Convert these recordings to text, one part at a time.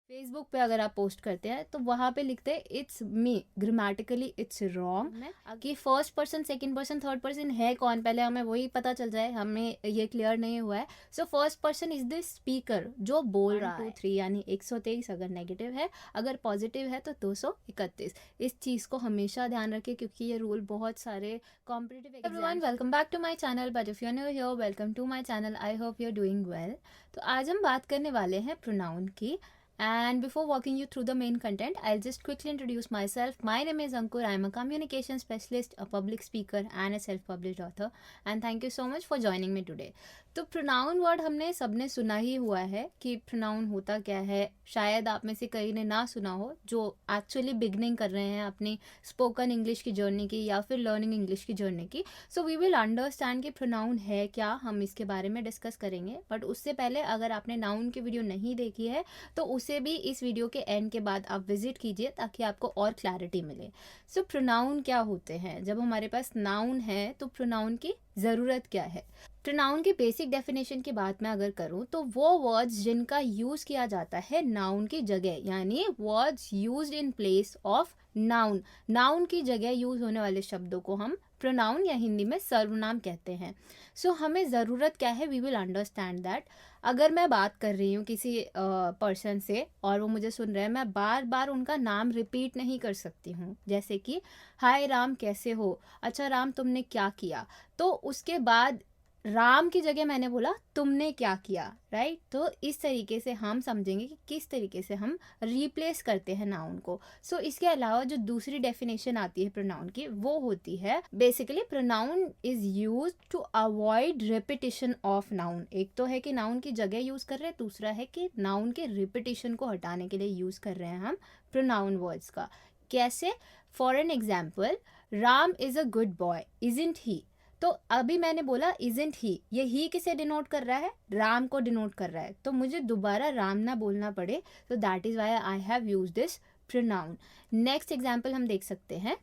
Facebook पे अगर आप पोस्ट करते हैं तो वहाँ पे लिखते हैं it's me, grammatically it's wrong. कि first person, second person, third person है कौन, पहले हमें वही पता चल जाए, हमें ये क्लियर नहीं हुआ है। So first person is the speaker जो बोल रहा है। 1 2 3 यानी 123 अगर नेगेटिव है, अगर पॉजिटिव है तो 231। इस चीज़ को हमेशा ध्यान रखें क्योंकि ये रूल बहुत सारे competitive exam. Welcome back to my channel, but if you new here welcome to my channel. I hope you are doing well. तो आज हम बात करने वाले हैं प्रोनाउन की। And before walking you through the main content, I'll just quickly introduce myself. My name is Ankur. I'm a communication specialist, a public speaker, and a self-published author. And thank you so much for joining me today. तो pronoun word हमने सबने सुना ही हुआ है कि pronoun होता क्या है। शायद आप में से कई ने ना सुना हो जो एक्चुअली बिगनिंग कर रहे हैं अपनी स्पोकन इंग्लिश की जर्नी की या फिर लर्निंग इंग्लिश की जर्नी की। सो वी विल अंडरस्टैंड कि प्रोनाउन है क्या, हम इसके बारे में डिस्कस करेंगे। बट उससे पहले अगर आपने नाउन की वीडियो नहीं देखी है तो उसे भी इस वीडियो के एंड के बाद आप विजिट कीजिए ताकि आपको और क्लैरिटी मिले। सो प्रोनाउन क्या होते हैं, जब हमारे पास नाउन है तो प्रोनाउन की ज़रूरत क्या है। प्रोनाउन की बेसिक डेफिनेशन की बात मैं अगर करूं तो वो वर्ड्स जिनका यूज़ किया जाता है नाउन की जगह, यानी words used in place of noun. Noun की जगह यूज़ होने वाले शब्दों को हम प्रोनाउन या हिंदी में सर्वनाम कहते हैं। सो हमें ज़रूरत क्या है, वी विल अंडरस्टैंड दैट। अगर मैं बात कर रही हूँ किसी पर्सन से और वो मुझे सुन रहे हैं, मैं बार बार उनका नाम रिपीट नहीं कर सकती हूँ। जैसे कि हाय राम कैसे हो, अच्छा राम तुमने क्या किया। तो उसके बाद राम की जगह मैंने बोला तुमने क्या किया, राइट। तो इस तरीके से हम समझेंगे कि किस तरीके से हम रिप्लेस करते हैं नाउन को। सो इसके अलावा जो दूसरी डेफिनेशन आती है प्रोनाउन की वो होती है basically pronoun is use to avoid repetition of noun. एक तो है कि नाउन की जगह यूज कर रहे हैं, दूसरा है कि नाउन के रिपीटिशन को हटाने के लिए यूज कर रहे हैं हम प्रोनाउन वर्ड्स का। कैसे? For an example, Ram is a good boy, isn't he. तो अभी मैंने बोला इजंट ही, ये ही किसे डिनोट कर रहा है, राम को डिनोट कर रहा है। तो मुझे दोबारा राम ना बोलना पड़े, तो that is why I have used this pronoun. Next example हम देख सकते हैं,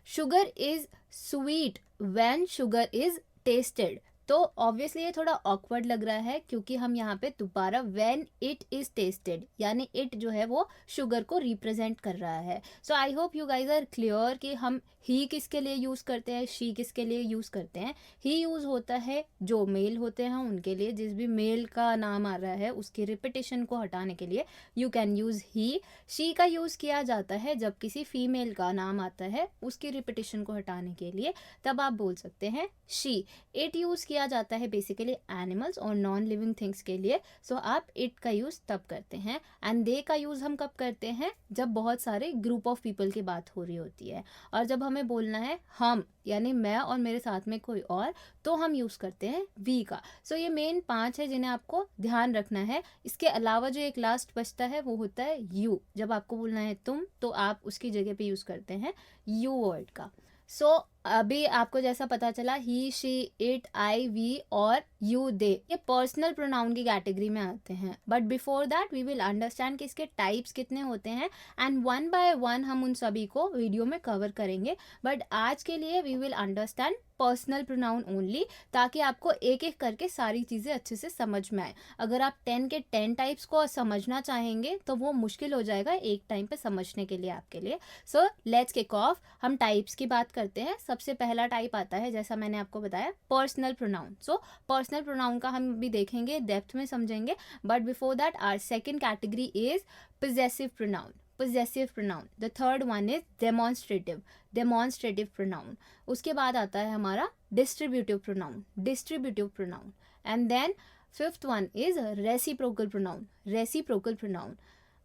sugar is sweet when sugar is tested. तो ऑब्वियसली ये थोड़ा ऑकवर्ड लग रहा है क्योंकि हम यहाँ पे दोबारा व्हेन इट इज टेस्टेड, यानी इट जो है वो शुगर को रिप्रेजेंट कर रहा है। So I hope you guys are clear कि हम ही किसके लिए यूज़ करते हैं, शी किसके लिए यूज़ करते हैं। ही यूज़ होता है जो मेल होते हैं उनके लिए, जिस भी मेल का नाम आ रहा है उसकी रिपीटिशन को हटाने के लिए you can use he. She का यूज़ किया जाता है जब किसी फीमेल का नाम आता है उसकी रिपीटिशन को हटाने के लिए, तब आप बोल सकते हैं शी। इट यूज़ किया जाता है बेसिकली एनिमल्स और नॉन लिविंग थिंग्स के लिए। सो आप इट का यूज़ तब करते हैं। एंड दे का यूज़ हम कब करते हैं, जब बहुत सारे ग्रुप ऑफ पीपल की बात हो रही होती है। और जब हमें बोलना है हम, यानी मैं और मेरे साथ में कोई और, तो हम यूज़ करते हैं वी का। सो ये मेन 5 है जिन्हें आपको ध्यान रखना है। इसके अलावा जो एक लास्ट बचता है वो होता है यू। जब आपको बोलना है तुम तो आप उसकी जगह पे यूज़ करते हैं यू वर्ड का। सो अभी आपको जैसा पता चला he, she, it, I, we और यू, दे, ये पर्सनल प्रोनाउन की कैटेगरी में आते हैं। But before that we will understand कि इसके टाइप्स कितने होते हैं एंड वन बाय वन हम उन सभी को वीडियो में कवर करेंगे। बट आज के लिए we will understand personal pronoun only, ताकि आपको एक एक करके सारी चीज़ें अच्छे से समझ में आए। अगर आप 10 के 10 टाइप्स को समझना चाहेंगे तो वो मुश्किल हो जाएगा एक टाइम पे समझने के लिए आपके लिए। So let's kick off. हम टाइप्स की बात करते हैं। सबसे पहला टाइप आता है, जैसा मैंने आपको बताया, personal pronoun. So personal pronoun का हम भी देखेंगे, डेप्थ में समझेंगे। But before that our second category is possessive pronoun. Possessive pronoun. The third one is demonstrative. Demonstrative pronoun. उसके बाद आता है हमारा distributive pronoun. Distributive pronoun. And then fifth one is reciprocal pronoun. Reciprocal pronoun.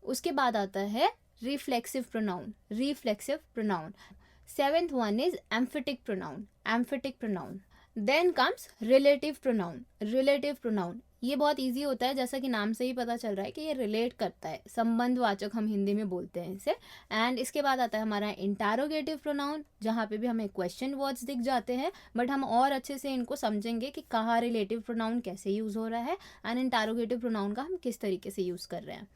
उसके बाद आता है reflexive pronoun. Reflexive pronoun. Seventh one is emphatic pronoun. Emphatic pronoun. Then comes relative pronoun. Relative pronoun. ये बहुत इजी होता है, जैसा कि नाम से ही पता चल रहा है कि ये रिलेट करता है, संबंधवाचक हम हिंदी में बोलते हैं इसे। एंड इसके बाद आता है हमारा इंटरोगेटिव प्रोनाउन, जहाँ पे भी हमें क्वेश्चन वर्ड्स दिख जाते हैं, बट हम और अच्छे से इनको समझेंगे कि कहाँ रिलेटिव प्रोनाउन कैसे यूज़ हो रहा है एंड इंटरोगेटिव प्रोनाउन का हम किस तरीके से यूज़ कर रहे हैं।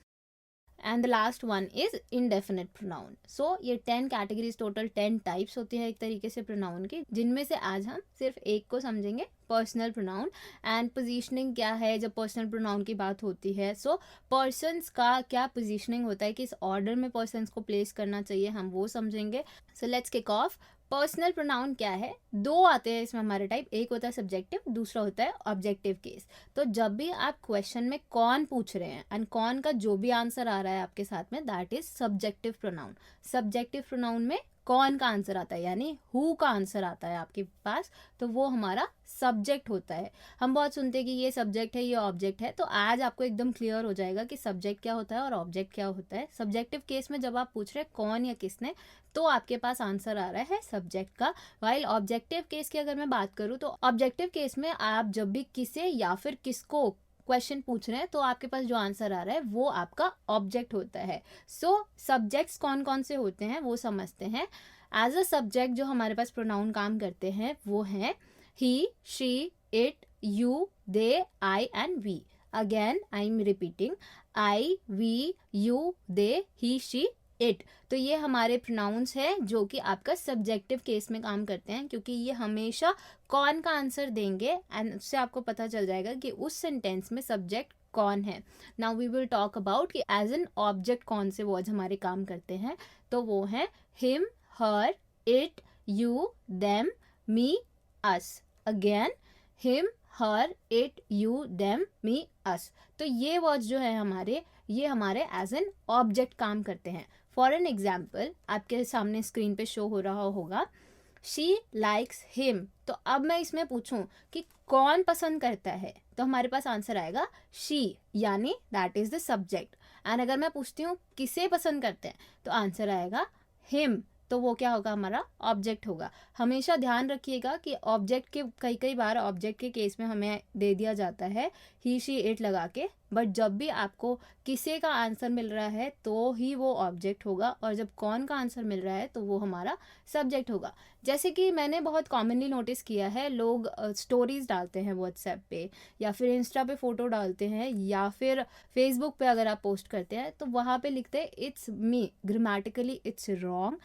And the last one is indefinite pronoun. So ये 10 कैटेगरीज, टोटल 10 टाइप्स होती है एक तरीके से प्रोनाउन की, जिनमें से आज हम सिर्फ एक को समझेंगे, पर्सनल प्रोनाउन. एंड पोजीशनिंग क्या है जब पर्सनल प्रोनाउन की बात होती है. सो पर्सन्स का क्या पोजीशनिंग होता है, किस ऑर्डर में पर्सन्स को प्लेस करना चाहिए, हम वो समझेंगे. So let's kick off. Personal pronoun क्या है, दो आते हैं इसमें हमारे टाइप. एक होता है सब्जेक्टिव, दूसरा होता है ऑब्जेक्टिव केस. तो जब भी आप क्वेश्चन में कौन पूछ रहे हैं एंड कौन का जो भी आंसर आ रहा है आपके साथ में, that is subjective pronoun. Subjective pronoun में कौन का आंसर आता है, यानी हु का आंसर आता है आपके पास, तो वो हमारा सब्जेक्ट होता है. हम बहुत सुनते हैं कि ये सब्जेक्ट है, ये ऑब्जेक्ट है. तो आज आपको एकदम क्लियर हो जाएगा कि सब्जेक्ट क्या होता है और ऑब्जेक्ट क्या होता है. सब्जेक्टिव केस में जब आप पूछ रहे हैं कौन या किसने, तो आपके पास आंसर आ रहा है सब्जेक्ट का. वाइल ऑब्जेक्टिव केस की अगर मैं बात करूँ, तो ऑब्जेक्टिव केस में आप जब भी किसे या फिर किसको क्वेश्चन पूछ रहे हैं, तो आपके पास जो आंसर आ रहा है वो आपका ऑब्जेक्ट होता है. सो सब्जेक्ट्स कौन कौन से होते हैं वो समझते हैं. एज अ सब्जेक्ट जो हमारे पास प्रोनाउन काम करते हैं वो हैं he, she, it, you, they, I and we. Again I am repeating, I, we, you, they, he, she, it. तो ये हमारे प्रोनाउंस हैं जो कि आपका सब्जेक्टिव केस में काम करते हैं, क्योंकि ये हमेशा कौन का आंसर देंगे एंड उससे आपको पता चल जाएगा कि उस सेंटेंस में सब्जेक्ट कौन है. Now we will talk about कि एज एन ऑब्जेक्ट कौन से वर्ड्स हमारे काम करते हैं. तो वो हैं him, her, it, you, them, me, us. Again him, her, it, you, them, me, us. तो ये वर्ड्स जो है हमारे, ये हमारे एज एन ऑब्जेक्ट काम करते हैं. फॉर एन एग्जाम्पल, आपके सामने स्क्रीन पे शो हो रहा होगा शी लाइक्स हिम. तो अब मैं इसमें पूछूं कि कौन पसंद करता है, तो हमारे पास आंसर आएगा शी, यानी that is the subject. And अगर मैं पूछती हूँ किसे पसंद करते हैं, तो आंसर आएगा हिम, तो वो क्या होगा, हमारा ऑब्जेक्ट होगा. हमेशा ध्यान रखिएगा कि ऑब्जेक्ट के कई कई बार ऑब्जेक्ट के केस में हमें दे दिया जाता है ही, शी, इट लगा के, बट जब भी आपको किसे का आंसर मिल रहा है तो ही वो ऑब्जेक्ट होगा, और जब कौन का आंसर मिल रहा है तो वो हमारा सब्जेक्ट होगा. जैसे कि मैंने बहुत कॉमनली नोटिस किया है, लोग स्टोरीज डालते हैं व्हाट्सएप पे, या फिर इंस्टा पे फ़ोटो डालते हैं, या फिर फेसबुक पे अगर आप पोस्ट करते हैं, तो वहाँ पे लिखते हैं it's me. Grammatically it's wrong.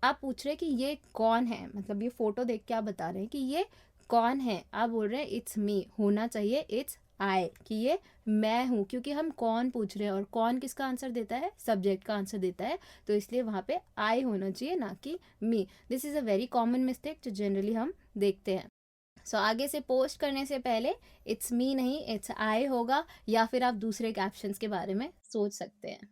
आप पूछ रहे हैं कि ये कौन है, मतलब ये फ़ोटो देख के आप बता रहे हैं कि ये कौन है, आप बोल रहे हैं इट्स मी. होना चाहिए इट्स आई, कि ये मैं हूँ, क्योंकि हम कौन पूछ रहे हैं और कौन किसका आंसर देता है, सब्जेक्ट का आंसर देता है, तो इसलिए वहाँ पे आई होना चाहिए, ना कि me. This is a very common mistake जो जनरली हम देखते हैं. सो आगे से पोस्ट करने से पहले इट्स मी नहीं इट्स आई होगा, या फिर आप दूसरे कैप्शंस के बारे में सोच सकते हैं.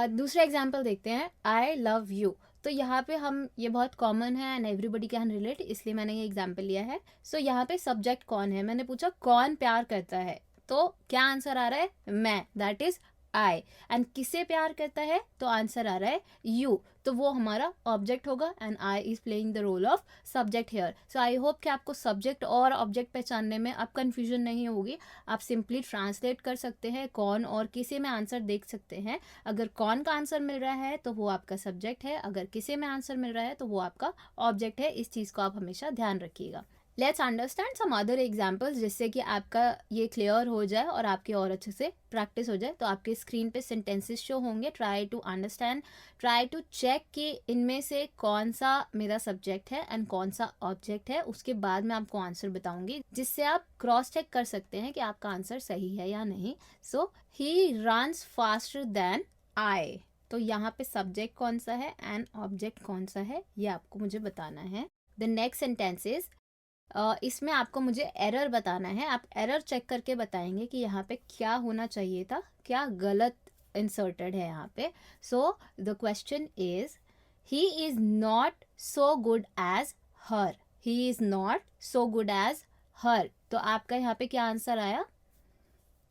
दूसरा एग्जाम्पल देखते हैं, आई लव यू. तो यहाँ पे हम, ये बहुत कॉमन है एंड एवरीबडी कैन रिलेट, इसलिए मैंने ये एग्जाम्पल लिया है. सो यहाँ पे सब्जेक्ट कौन है, मैंने पूछा कौन प्यार करता है, तो क्या आंसर आ रहा है, मैं, दैट इज आई. एंड किसे प्यार करता है, तो आंसर आ रहा है यू, तो वो हमारा ऑब्जेक्ट होगा and I is playing the role of subject here. So I hope कि आपको सब्जेक्ट और ऑब्जेक्ट पहचानने में अब कन्फ्यूजन नहीं होगी. आप सिंपली ट्रांसलेट कर सकते हैं, कौन और किसे में आंसर देख सकते हैं. अगर कौन का आंसर मिल रहा है तो वो आपका सब्जेक्ट है, अगर किसे में आंसर मिल रहा है तो वो आपका ऑब्जेक्ट है. इस चीज़ को आप हमेशा ध्यान रखिएगा. Let's understand some other examples, जिससे कि आपका ये क्लियर हो जाए और आपकी और अच्छे से प्रैक्टिस हो जाए. तो आपके स्क्रीन पे सेंटेंसेस शो होंगे. Try to understand, try to check कि इनमें से कौन सा मेरा सब्जेक्ट है एंड कौन सा ऑब्जेक्ट है. उसके बाद मैं आपको आंसर बताऊंगी, जिससे आप क्रॉस चेक कर सकते हैं कि आपका आंसर सही है या नहीं. So he runs faster than I. तो यहाँ पे सब्जेक्ट कौन सा है एंड ऑब्जेक्ट कौन सा है, ये आपको मुझे बताना है. द नेक्स्ट सेंटेंस इज, इसमें आपको मुझे एरर बताना है. आप एरर चेक करके बताएंगे कि यहाँ पे क्या होना चाहिए था, क्या गलत इंसर्टेड है यहाँ पे. So the question is, he is not so good as her. He is not so good as her. तो आपका यहाँ पे क्या आंसर आया,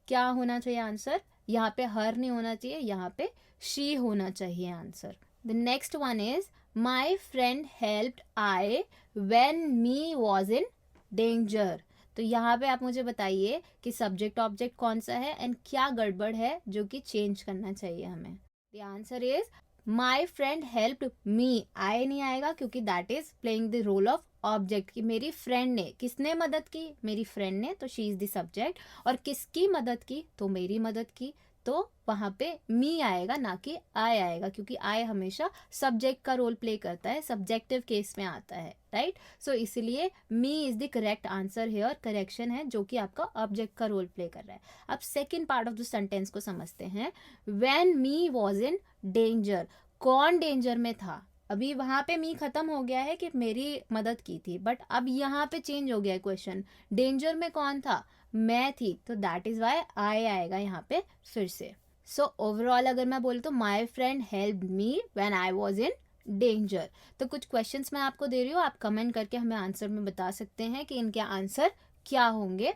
क्या होना चाहिए आंसर, यहाँ पे हर नहीं होना चाहिए, यहाँ पे शी होना चाहिए answer. The next one is, my friend helped I when me was in danger. तो यहाँ पे आप मुझे बताइए कि सब्जेक्ट ऑब्जेक्ट कौन सा है एंड क्या गड़बड़ है जो कि चेंज करना चाहिए हमें. The answer is my friend helped me. I नहीं आएगा क्योंकि that is playing the role of object, कि मेरी फ्रेंड ने, किसने मदद की, मेरी फ्रेंड ने, तो शी इज द सब्जेक्ट. और किसकी मदद की, तो मेरी मदद की, तो वहाँ पे मी आएगा, ना कि आई आएगा, क्योंकि आई हमेशा सब्जेक्ट का रोल प्ले करता है, सब्जेक्टिव केस में आता है, राइट। सो इसलिए me is the correct answer है, और करेक्शन है जो कि आपका ऑब्जेक्ट का रोल प्ले कर रहा है। अब second part of the sentence को समझते हैं। When me was in danger, कौन डेंजर में था? अभी वहां पे मी खत्म हो गया है कि मेरी मदद की थी, बट अब यहाँ पे चेंज हो गया है क्वेश्चन। डेंजर में कौन था? मैं थी, तो दैट इज वाई आई आएगा यहाँ पे फिर से। सो ओवरऑल अगर मैं बोलूँ तो my friend help me when I was in danger. तो कुछ क्वेश्चंस मैं आपको दे रही हूँ, आप कमेंट करके हमें आंसर में बता सकते हैं कि इनके आंसर क्या होंगे।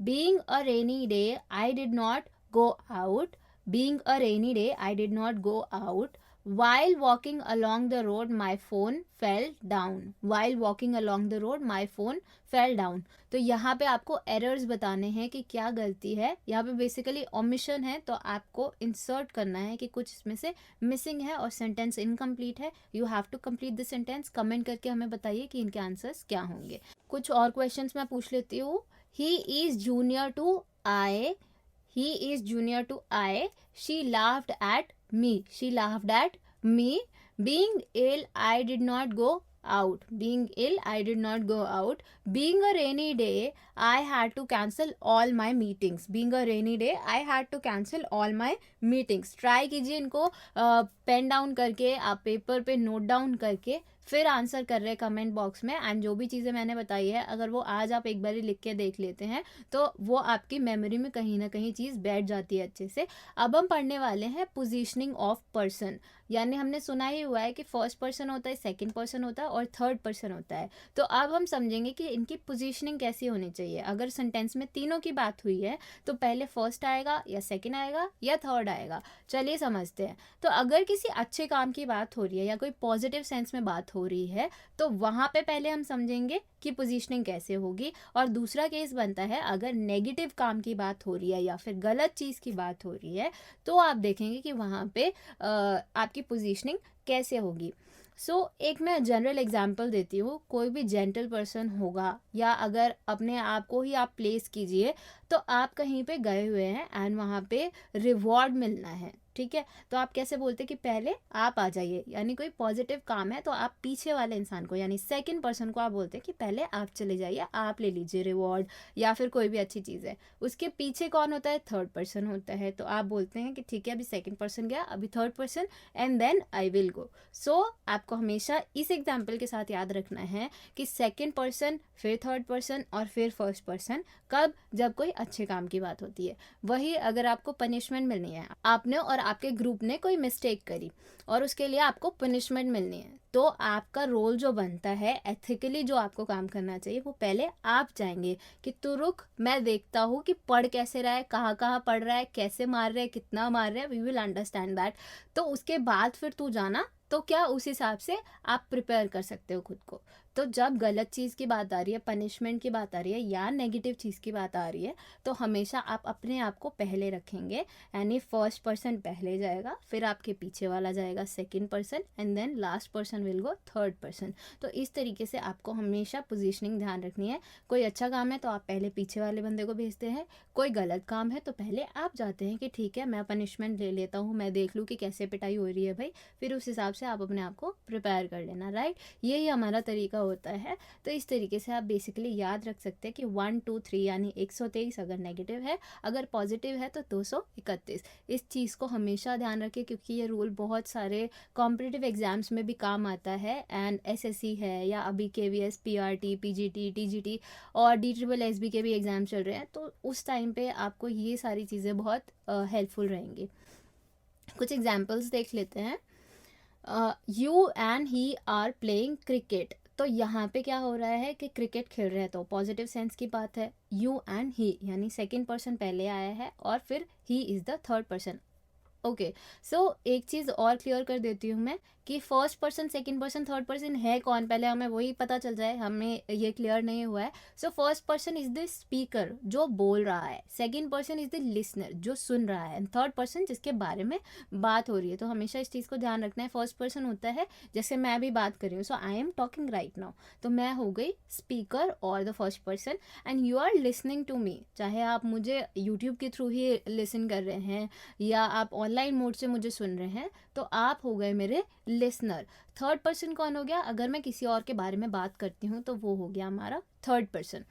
Being a rainy day I did not go out, being a rainy day I did not go out, while walking along the road my phone fell down, while walking along the road my phone fell down। तो यहाँ पे आपको errors बताने हैं कि क्या गलती है। यहाँ पे बेसिकली ओमिशन है, तो आपको इंसर्ट करना है कि कुछ इसमें से मिसिंग है और सेंटेंस इनकम्प्लीट है। You have to complete the sentence. Comment करके हमें बताइए कि इनके आंसर्स क्या होंगे। कुछ और क्वेश्चंस मैं पूछ लेती हूँ। He is junior to I, he is junior to I, she laughed at me, she laughed at me, being ill I did not go out, being ill I did not go out, being a rainy day I had to cancel all my meetings, being a rainy day I had to cancel all my meetings। Try कीजिए इनको pen down करके, आप paper पे note down करके फिर answer कर रहे हैं कमेंट बॉक्स में। एंड जो भी चीज़ें मैंने बताई है, अगर वो आज आप एक बार लिख के देख लेते हैं तो वो आपकी मेमोरी में कहीं ना कहीं चीज़ बैठ जाती है अच्छे से। अब हम पढ़ने वाले हैं पोजीशनिंग ऑफ पर्सन। यानी हमने सुना ही हुआ है कि फर्स्ट पर्सन होता है, सेकंड पर्सन होता है और थर्ड पर्सन होता है। तो अब हम समझेंगे कि इनकी पोजीशनिंग कैसी होनी चाहिए। अगर सेंटेंस में तीनों की बात हुई है तो पहले फर्स्ट आएगा या सेकंड आएगा या थर्ड आएगा। चलिए समझते हैं। तो अगर किसी अच्छे काम की बात हो रही है या कोई पॉजिटिव सेंस में बात हो रही है तो वहाँ पे पहले हम समझेंगे कि पोजीशनिंग कैसे होगी। और दूसरा केस बनता है अगर नेगेटिव काम की बात हो रही है या फिर गलत चीज़ की बात हो रही है तो आप देखेंगे कि वहाँ पे आपकी पोजीशनिंग कैसे होगी। एक मैं जनरल एग्जांपल देती हूँ। कोई भी जेंटल पर्सन होगा या अगर अपने आप को ही आप प्लेस कीजिए तो आप कहीं पे गए हुए हैं एंड वहाँ पे रिवॉर्ड मिलना है, ठीक है। तो आप कैसे बोलते हैं कि पहले आप आ जाइए, यानी कोई पॉजिटिव काम है तो आप पीछे वाले इंसान को यानी सेकंड पर्सन को आप बोलते हैं कि पहले आप चले जाइए, आप ले लीजिए रिवॉर्ड या फिर कोई भी अच्छी चीज़ है। उसके पीछे कौन होता है? थर्ड पर्सन होता है। तो आप बोलते हैं कि ठीक है अभी सेकंड पर्सन गया, अभी third person and then I will go. आपको हमेशा इस एग्जाम्पल के साथ याद रखना है कि सेकेंड पर्सन, फिर थर्ड पर्सन और फिर फर्स्ट पर्सन। कब? जब कोई अच्छे काम की बात होती है। वही अगर आपको पनिशमेंट मिलनी है, आपने और आपके ग्रुप ने कोई मिस्टेक करी और उसके लिए आपको पनिशमेंट मिलनी है, तो आपका रोल जो बनता है एथिकली जो आपको काम करना चाहिए वो पहले आप जाएंगे कि तू रुक, मैं देखता हूँ कि पढ़ कैसे रहा है, कहाँ कहाँ पढ़ रहा है, कैसे मार रहे हैं, कितना मार रहे हैं, वी विल अंडरस्टैंड दैट। तो उसके बाद फिर तू जाना, तो क्या उस हिसाब से आप प्रिपेयर कर सकते हो खुद को। तो जब गलत चीज़ की बात आ रही है, पनिशमेंट की बात आ रही है या नेगेटिव चीज़ की बात आ रही है, तो हमेशा आप अपने आप को पहले रखेंगे। यानी फर्स्ट पर्सन पहले जाएगा, फिर आपके पीछे वाला जाएगा second person and then last person will go third person. तो इस तरीके से आपको हमेशा पोजीशनिंग ध्यान रखनी है। कोई अच्छा काम है तो आप पहले पीछे वाले बंदे को भेजते हैं, कोई गलत काम है तो पहले आप जाते हैं कि ठीक है मैं पनिशमेंट ले लेता हूँ, मैं देख लूँ कि कैसे पिटाई हो रही है भाई, फिर उस हिसाब से आप अपने आप को प्रिपेयर कर लेना, राइट। यही हमारा तरीका होता है। तो इस तरीके से आप बेसिकली याद रख सकते हैं कि 1 2 3 यानी 123 अगर नेगेटिव है, अगर पॉजिटिव है तो 231। इस चीज़ को हमेशा ध्यान रखें क्योंकि ये रूल बहुत सारे कॉम्पिटिटिव एग्जाम्स में भी काम आता है। एंड एसएससी है या अभी केवीएस, पीआरटी, पीजीटी, टीजीटी और DSSB के भी एग्ज़ाम चल रहे हैं, तो उस टाइम पे आपको ये सारी चीज़ें बहुत हेल्पफुल रहेंगी। कुछ एग्जाम्पल्स देख लेते हैं। You and he are playing cricket. तो यहाँ पे क्या हो रहा है कि क्रिकेट खेल रहे हैं, तो पॉजिटिव सेंस की बात है। यू एंड ही यानी सेकंड पर्सन पहले आया है और फिर he is the third person. Okay, so एक चीज़ और क्लियर कर देती हूँ मैं कि first person, second person, third person है कौन, पहले हमें वही पता चल जाए, हमें ये क्लियर नहीं हुआ है. So first person is the speaker जो बोल रहा है, second person is the listener जो सुन रहा है, एंड थर्ड पर्सन जिसके बारे में बात हो रही है. तो हमेशा इस चीज़ को ध्यान रखना है. फर्स्ट पर्सन होता है जैसे मैं भी बात कर रही हूँ, so I am talking right now, तो मैं हो गई स्पीकर और the first person, and you are listening to me. चाहे आप मुझे यूट्यूब के थ्रू ही लिसन कर रहे हैं या आप ऑनलाइन मोड से मुझे सुन रहे हैं, तो आप हो गए मेरे लिसनर. थर्ड पर्सन कौन हो गया? अगर मैं किसी और के बारे में बात करती हूँ तो वो हो गया हमारा third person.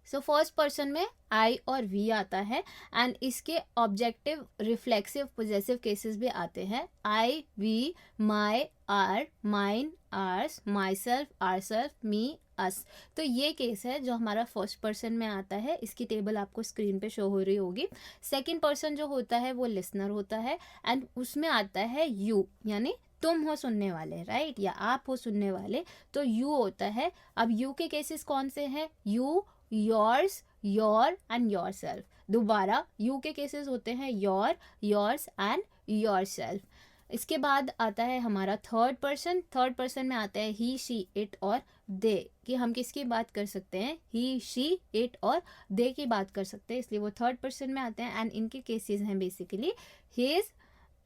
So first person में आई और वी आता है, एंड इसके ऑब्जेक्टिव, रिफ्लेक्सिव, पोजेसिव केसेस भी आते हैं. I, we, my, our, mine, ours, myself, ourself, me, us. तो ये केस है जो हमारा फर्स्ट पर्सन में आता है. इसकी टेबल आपको स्क्रीन पे शो हो रही होगी. सेकंड पर्सन जो होता है वो लिसनर होता है, एंड उसमें आता है यू, यानी तुम हो सुनने वाले, राइट, या आप हो सुनने वाले, तो यू होता है. अब यू के केसेस कौन से हैं? You, yours, your and your self. दोबारा यू के केसेस होते हैं your, yours and your self. इसके बाद आता है हमारा थर्ड पर्सन. थर्ड पर्सन में आता है ही, शी, इट और दे, कि हम किसकी बात कर सकते हैं? ही, शी, इट और दे की बात कर सकते हैं, इसलिए वो थर्ड पर्सन में आते हैं. एंड इनके केसेस हैं बेसिकली हिज,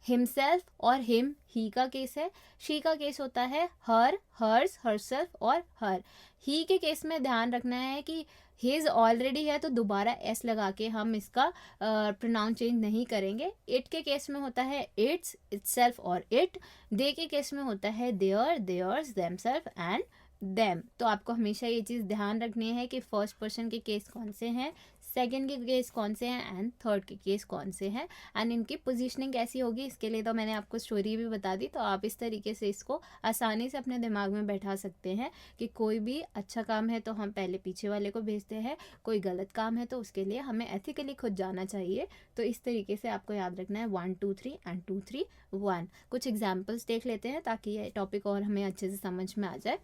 हिमसेल्फ और हिम, ही का केस है. शी का केस होता है हर, हर्स, हरसेल्फ और हर. ही के केस में ध्यान रखना है कि हिज ऑलरेडी है तो दोबारा एस लगा के हम इसका प्रोनाउन चेंज नहीं करेंगे. इट के केस में होता है इट्स, इटसेल्फ और इट. दे के केस में होता है their, theirs, themselves and them. तो आपको हमेशा ये चीज़ ध्यान रखनी है कि फर्स्ट पर्सन के केस कौन से हैं, सेकंड के केस कौन से हैं, एंड थर्ड के केस कौन से हैं, एंड इनकी पोजीशनिंग कैसी होगी. इसके लिए तो मैंने आपको स्टोरी भी बता दी, तो आप इस तरीके से इसको आसानी से अपने दिमाग में बैठा सकते हैं कि कोई भी अच्छा काम है तो हम पहले पीछे वाले को भेजते हैं, कोई गलत काम है तो उसके लिए हमें एथिकली खुद जाना चाहिए. तो इस तरीके से आपको याद रखना है 1 2 3 एंड 2 3 1. कुछ एग्जाम्पल्स देख लेते हैं ताकि ये टॉपिक और हमें अच्छे से समझ में आ जाए.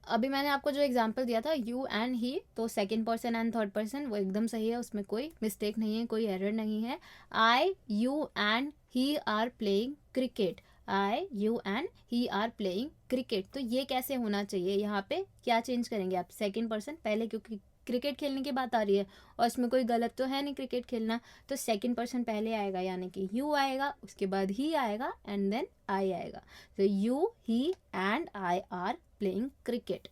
अभी मैंने आपको जो एग्जांपल दिया था यू एंड ही, तो second person and third person वो एकदम सही है, उसमें कोई मिस्टेक नहीं है, कोई एरर नहीं है. I, you and he are playing cricket. I, you and he are playing cricket. तो ये कैसे होना चाहिए? यहाँ पे क्या चेंज करेंगे आप? सेकंड पर्सन पहले, क्योंकि क्रिकेट खेलने की बात आ रही है और इसमें कोई गलत तो है नहीं क्रिकेट खेलना, तो सेकंड पर्सन पहले आएगा, यानी कि यू आएगा, उसके बाद ही आएगा एंड देन आई आएगा. तो you, he and I R playing cricket.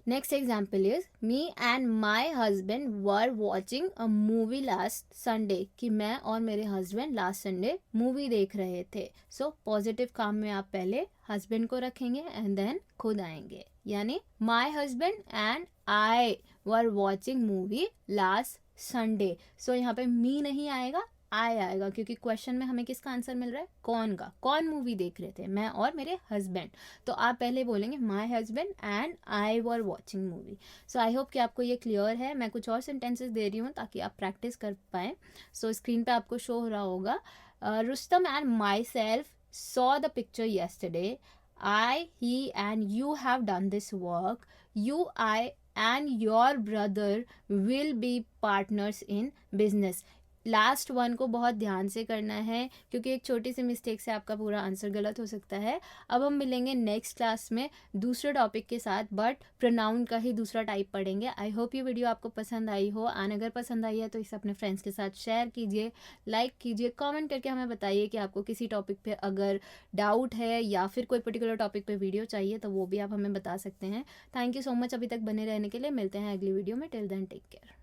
Next example is me and my husband were watching a movie last Sunday. कि मैं और मेरे husband last Sunday मूवी देख रहे थे. So पॉजिटिव काम में आप पहले husband को रखेंगे and then खुद आएंगे, यानी my husband and I were watching movie last Sunday. So यहाँ पे me नहीं आएगा, आई आएगा, क्योंकि क्वेश्चन में हमें किसका आंसर मिल रहा है? कौन का. कौन मूवी देख रहे थे? मैं और मेरे हस्बैंड. तो आप पहले बोलेंगे my husband and I were watching movie. So I hope कि आपको ये क्लियर है. मैं कुछ और सेंटेंसेस दे रही हूँ ताकि आप प्रैक्टिस कर पाएँ. सो स्क्रीन पे आपको शो हो रहा होगा. Rustam and my self saw the picture yesterday. I, he and you have done this work. You, I and your brother will be partners in business. Last one को बहुत ध्यान से करना है क्योंकि एक छोटी सी मिस्टेक से आपका पूरा आंसर गलत हो सकता है. अब हम मिलेंगे नेक्स्ट क्लास में दूसरे टॉपिक के साथ, बट प्रोनाउन का ही दूसरा टाइप पढ़ेंगे. आई होप ये वीडियो आपको पसंद आई हो, एंड अगर पसंद आई है तो इसे अपने फ्रेंड्स के साथ शेयर कीजिए, लाइक कीजिए, कमेंट करके हमें बताइए कि आपको किसी टॉपिक पे अगर डाउट है या फिर कोई पर्टिकुलर टॉपिक पे वीडियो चाहिए तो वो भी आप हमें बता सकते हैं. थैंक यू सो मच अभी तक बने रहने के लिए. मिलते हैं अगली वीडियो में. Till then take care.